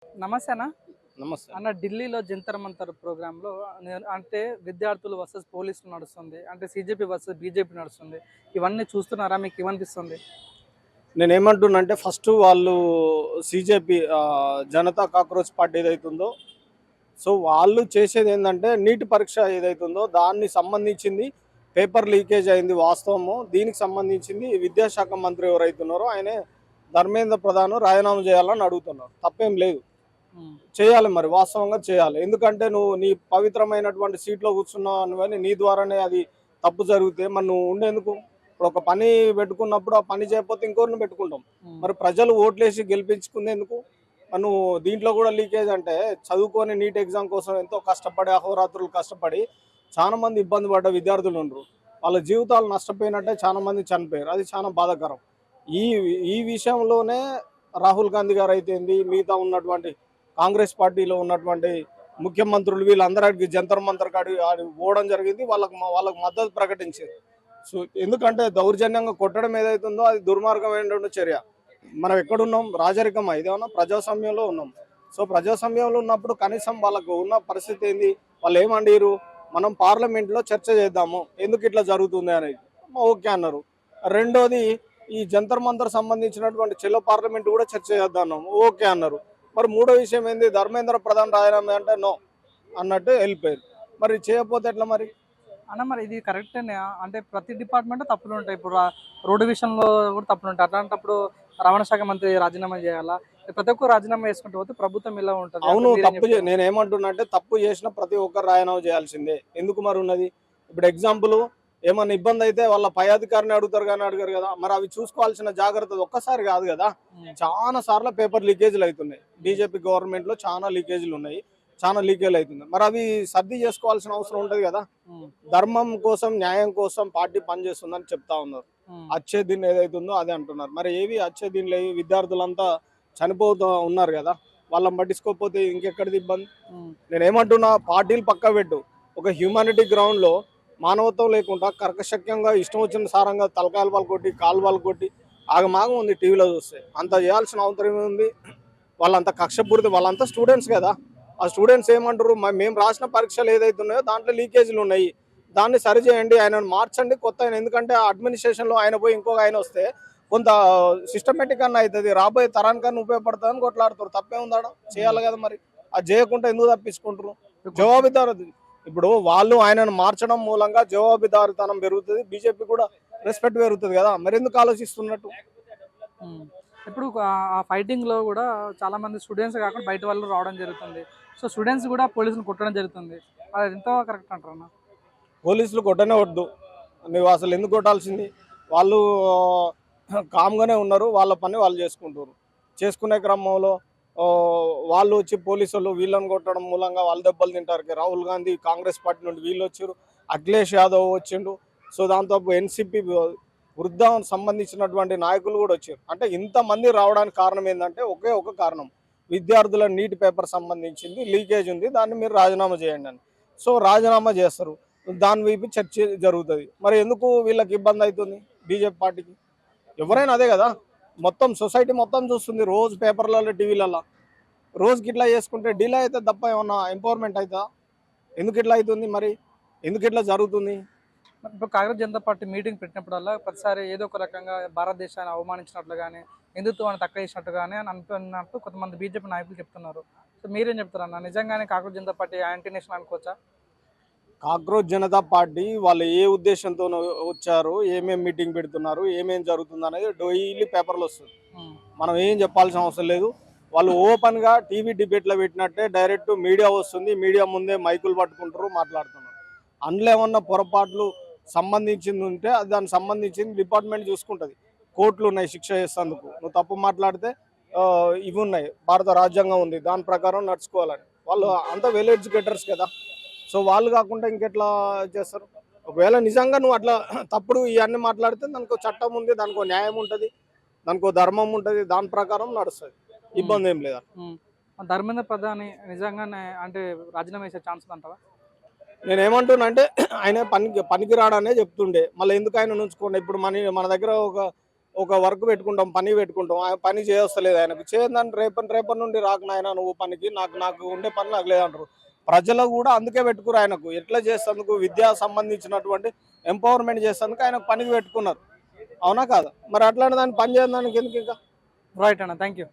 నమస్తే అన్న. నమస్తే. అన్న ఢిల్లీలో జంతర్ మంతర్ ప్రోగ్రాంలో అంటే విద్యార్థులు వర్సెస్ పోలీసులు నడుస్తుంది. అంటే సీజేపీ వర్సెస్ బీజేపీ నడుస్తుంది. ఇవన్నీ చూస్తున్నారా? మీకు ఏమనిపిస్తుంది? నేనేమంటున్నానంటే ఫస్ట్ వాళ్ళు సీజేపీ జనతా కాక్రోచ్ పార్టీ ఏదైతుందో, సో వాళ్ళు చేసేది ఏంటంటే నీట్ పరీక్ష ఏదైతుందో దాన్ని సంబంధించింది పేపర్ లీకేజ్ అయింది వాస్తవము. దీనికి సంబంధించింది విద్యాశాఖ మంత్రి ఎవరైతున్నారో ఆయనే ధర్మేంద్ర ప్రధాన్ రాజీనామా చేయాలని అడుగుతున్నారు. తప్పేం లేదు, చేయాలి, మరి వాస్తవంగా చేయాలి. ఎందుకంటే నువ్వు నీ పవిత్రమైనటువంటి సీట్లో కూర్చున్నావు అని నీ ద్వారానే అది తప్పు జరిగితే మరి నువ్వు ఉండేందుకు? ఇప్పుడు ఒక పని పెట్టుకున్నప్పుడు ఆ పని చేయకపోతే ఇంకోరిని పెట్టుకుంటాం. మరి ప్రజలు ఓట్లేసి గెలిపించుకునేందుకు మరి నువ్వు దీంట్లో కూడా లీకేజ్ అంటే చదువుకొని నీట్ ఎగ్జామ్ కోసం ఎంతో కష్టపడి అహోరాత్రులు కష్టపడి చాలా మంది ఇబ్బంది పడ్డ విద్యార్థులు ఉండరు. వాళ్ళ జీవితాలు నష్టపోయినట్టే చాలా మంది చనిపోయారు. అది చాలా బాధాకరం. ఈ ఈ విషయంలోనే రాహుల్ గాంధీ గారు అయితేంది, మిగతా ఉన్నటువంటి కాంగ్రెస్ పార్టీలో ఉన్నటువంటి ముఖ్యమంత్రులు వీళ్ళందరికీ జంతర్ మంతర్ కాడి పోవడం జరిగింది. వాళ్ళకు మద్దతు ప్రకటించారు. సో ఎందుకంటే దౌర్జన్యంగా కొట్టడం ఏదైతుందో అది దుర్మార్గమైనటువంటి చర్య. మనం ఎక్కడున్నాం? రాజరికం ఇదేమన్నా ప్రజాస్వామ్యంలో ఉన్నాం. సో ప్రజాస్వామ్యంలో ఉన్నప్పుడు కనీసం వాళ్ళకు ఉన్న పరిస్థితి ఏంది? వాళ్ళు ఏమండిరు, మనం పార్లమెంట్లో చర్చ చేద్దాము ఎందుకు ఇట్లా జరుగుతుంది అనేది. ఓకే అన్నారు. రెండోది ఈ జంతర్ మంతర్ సంబంధించినటువంటి చెల్లో పార్లమెంట్ కూడా చర్చ చేద్దాం ఓకే అన్నారు. మరి మూడో విషయం ఏంది? ధర్మేంద్ర ప్రధాన్ రాజీనామా అంటే నో అన్నట్టు వెళ్ళిపోయారు. మరి చేయకపోతే ఎట్లా మరి? అన్న మరి ఇది కరెక్టేనే. అంటే ప్రతి డిపార్ట్మెంట్ తప్పులు ఉంటాయి. ఇప్పుడు రోడ్డు విషయంలో కూడా తప్పులు ఉంటాయి. అట్లాంటప్పుడు రవాణా శాఖ మంత్రి రాజీనామా చేయాలా? ప్రతి ఒక్కరు రాజీనామా చేసుకుంటూ పోతే ప్రభుత్వం ఇలా ఉంటుంది. అవును, తప్పు నేనేమంటున్నా అంటే తప్పు చేసిన ప్రతి ఒక్కరు రాజీనామా చేయాల్సిందే. ఎందుకు మరి ఉన్నది? ఇప్పుడు ఎగ్జాంపుల్ ఏమన్నా ఇబ్బంది అయితే వాళ్ళ పై అధికారిని అడుగుతారు కానీ అడిగారు కదా. మరి అవి చూసుకోవాల్సిన జాగ్రత్త ఒక్కసారి కాదు కదా, చాలా సార్లు పేపర్ లీకేజీలు అవుతున్నాయి. బీజేపీ గవర్నమెంట్ లో చాలా లీకేజీలు ఉన్నాయి, చాలా లీకేజీలు అవుతుంది. మరి అవి సర్ది చేసుకోవాల్సిన అవసరం ఉంటుంది కదా. ధర్మం కోసం న్యాయం కోసం పార్టీ పనిచేస్తుందని చెప్తా ఉన్నారు. అచ్చే దీన్ని ఏదైతుందో అదే అంటున్నారు. మరి ఏవి అచ్చే దీనిలో విద్యార్థులంతా చనిపోతూ ఉన్నారు కదా, వాళ్ళని పట్టించుకోకపోతే ఇంకెక్కడిది ఇబ్బంది? నేనేమంటున్నా, పార్టీలు పక్క పెట్టు, ఒక హ్యూమానిటీ గ్రౌండ్ లో మానవత్వం లేకుండా కర్కశక్యంగా ఇష్టం వచ్చిన సారంగా తలకాయలు వాళ్ళు కొట్టి కాలు వాళ్ళు కొట్టి ఆగమాగం ఉంది టీవీలో చూస్తే. అంత చేయాల్సిన అవసరం ఉంది. వాళ్ళంతా కక్షపూరిత, వాళ్ళంతా స్టూడెంట్స్ కదా. ఆ స్టూడెంట్స్ ఏమంటారు, మేము రాసిన పరీక్షలు ఏదైతే ఉన్నాయో దాంట్లో లీకేజీలు ఉన్నాయి, దాన్ని సరిచేయండి, ఆయనను మార్చండి కొత్త ఆయన. ఎందుకంటే అడ్మినిస్ట్రేషన్లో ఆయన పోయి ఇంకొక ఆయన వస్తే కొంత సిస్టమేటిక్ అన్న అవుతుంది, రాబోయే తరానికన్నా ఉపయోగపడుతుందని కొట్లాడుతారు. తప్పే ఉందాడ? చేయాలి కదా. మరి అది చేయకుండా ఎందుకు తప్పించుకుంటారు? జవాబుదారు. ఇప్పుడు వాళ్ళు ఆయనను మార్చడం మూలంగా జవాబుదారితనం పెరుగుతుంది, బీజేపీ కూడా రెస్పెక్ట్ పెరుగుతుంది కదా. మరి ఎందుకు ఆలోచిస్తున్నట్టు? ఇప్పుడు ఆ ఫైటింగ్ లో కూడా చాలా మంది స్టూడెంట్స్ కాకుండా బయట వాళ్ళు రావడం జరుగుతుంది. సో స్టూడెంట్స్ కూడా పోలీసులు కొట్టడం జరుగుతుంది. అది ఎంతో కరెక్ట్ అంటారు అన్న? పోలీసులు కొట్టనే వద్దు. నువ్వు అసలు ఎందుకు కొట్టాల్సింది? వాళ్ళు కామ్గానే ఉన్నారు, వాళ్ళ పని వాళ్ళు చేసుకుంటారు. చేసుకునే క్రమంలో వాళ్ళు వచ్చి పోలీసులు వీళ్ళని కొట్టడం మూలంగా వాళ్ళు దెబ్బలు తింటారు. రాహుల్ గాంధీ కాంగ్రెస్ పార్టీ నుండి వీళ్ళు వచ్చారు, అఖిలేష్ యాదవ్ వచ్చిండు, సో దాంతో ఎన్సీపీ వృద్ధ సంబంధించినటువంటి నాయకులు కూడా వచ్చారు. అంటే ఇంతమంది రావడానికి కారణం ఏంటంటే ఒకే ఒక కారణం, విద్యార్థుల నీట్ పేపర్ సంబంధించింది లీకేజ్ ఉంది, దాన్ని మీరు రాజీనామా చేయండి అని. సో రాజీనామా చేస్తారు, దాని వైపు చర్చ జరుగుతుంది. మరి ఎందుకు వీళ్ళకి ఇబ్బంది అవుతుంది బీజేపీ పార్టీకి? ఎవరైనా అదే కదా, మొత్తం సొసైటీ మొత్తం చూస్తుంది రోజు పేపర్లలో టీవీలలో. రోజుకి ఇట్లా చేసుకుంటే డిలే అయితే తప్ప ఏమన్నా ఎంపవర్మెంట్ అవుతుందా? ఎందుకు ఇట్లా అవుతుంది? మరి ఎందుకు ఇట్లా జరుగుతుంది? ఇప్పుడు కాంగ్రెస్ జనతా పార్టీ మీటింగ్ పెట్టినప్పుడల్లా ప్రతిసారి ఏదో ఒక రకంగా భారతదేశాన్ని అవమానించినట్లు కానీ హిందుత్వాన్ని తక్కువ చేసినట్టు కానీ అని అనుకున్నట్టు కొంతమంది బీజేపీ నాయకులు చెప్తున్నారు. సో మీరేం చెప్తారన్న? నిజంగానే Congress Janata party anti nation అనుకోవచ్చా? కాక్రోచ్ జనతా పార్టీ వాళ్ళు ఏ ఉద్దేశంతో వచ్చారు, ఏమేమి మీటింగ్ పెడుతున్నారు, ఏమేమి జరుగుతుంది అనేది డైలీ పేపర్లు వస్తుంది. మనం ఏం చెప్పాల్సిన అవసరం లేదు. వాళ్ళు ఓపెన్గా టీవీ డిబేట్లో పెట్టినట్టే డైరెక్ట్ మీడియా వస్తుంది, మీడియా ముందే మైకులు పట్టుకుంటారు, మాట్లాడుతున్నారు. అందులో ఏమన్నా పొరపాట్లు సంబంధించింది ఉంటే అది దానికి సంబంధించింది డిపార్ట్మెంట్ చూసుకుంటుంది. కోర్టులు ఉన్నాయి శిక్ష చేసేందుకు. నువ్వు తప్పు మాట్లాడితే ఇవి ఉన్నాయి, భారత రాజ్యాంగం ఉంది, దాని ప్రకారం నడుచుకోవాలని. వాళ్ళు అంతా వెల్ ఎడ్యుకేటర్స్ కదా. సో వాళ్ళు కాకుండా ఇంకెట్లా చేస్తారు? ఒకవేళ నిజంగా నువ్వు అట్లా తప్పుడు ఇవన్నీ మాట్లాడితే దానికి చట్టం ఉంది, దానికి న్యాయం ఉంటుంది, దానికి ధర్మం ఉంటుంది, దాని ప్రకారం నడుస్తుంది, ఇబ్బంది ఏం లేదా. ధర్మేంద్ర ప్రధాని నిజంగానే అంటే రాజీనామా చేసే ఛాన్స్ అంటావా? నేనేమంటున్నా అంటే ఆయన పనికి రాడనే చెప్తుండే, మళ్ళీ ఎందుకు ఆయన ఉంచుకోండి. ఇప్పుడు మన దగ్గర ఒక ఒక వర్క్ పెట్టుకుంటాం, పని పెట్టుకుంటాం, ఆ పని చేయవస్తలేదు ఆయనకు, చేయదని రేపటి నుండి రాకు నాయన నువ్వు పనికి, నాకు ఉండే పని నాకు లేదంటారు. ప్రజలు కూడా అందుకే పెట్టుకురు ఆయనకు, ఎట్లా చేసేందుకు విద్యా సంబంధించినటువంటి ఎంపవర్మెంట్ చేసేందుకు ఆయనకు పనికి పెట్టుకున్నారు. అవునా కాదా? మరి అట్లాంటి దాన్ని పని చేయడానికి ఎందుకు ఇంకా? రైట్ అన్న, థ్యాంక్ యూ.